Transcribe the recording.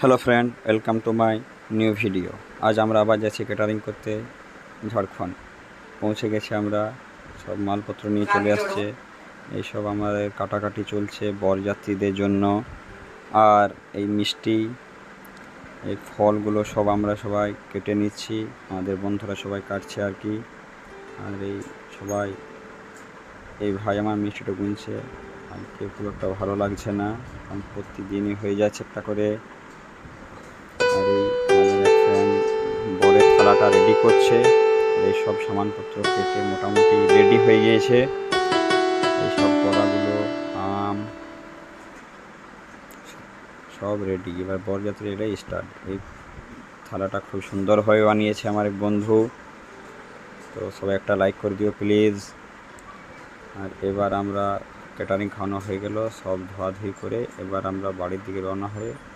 Hello friend, welcome to my new video. আজ আমরা আবার যাচ্ছি ক্যাটারিং করতে ঝাড়খণ্ড। পৌঁছে গেছি আমরা, সব মালপত্র নিয়ে চলে আসছে। এইসব আমাদের কাটাকাটি চলছে বরযাত্রীদের জন্য। আর এই মিষ্টি, এই ফলগুলো সব আমরা সবাই কেটে নিচ্ছি, আমাদের বন্ধুরা সবাই কাটছে আর কি। আর এই সবাই, এই ভাই আমার মিষ্টিটা গুনছে। আজকে খুব একটা ভালো লাগছে না, কারণ প্রতিদিনই হয়ে যাচ্ছে একটা করে। আর এই আমাদের এক ফ্রেন্ড বরের থালাটা রেডি করছে। এই সব সামানপত্র কেটে মোটামুটি রেডি হয়ে গিয়েছে। এই সব কড়াগুলো, আম সব রেডি। এবার বরযাত্রী এটাই স্টার্ট। এই থালাটা খুব সুন্দরভাবে বানিয়েছে আমার এক বন্ধু। তো সবাই একটা লাইক করে দিও প্লিজ। আর এবার আমরা ক্যাটারিং খাওয়ানো হয়ে গেল, সব ধোয়াধুয়ি করে এবার আমরা বাড়ির দিকে রওনা হয়ে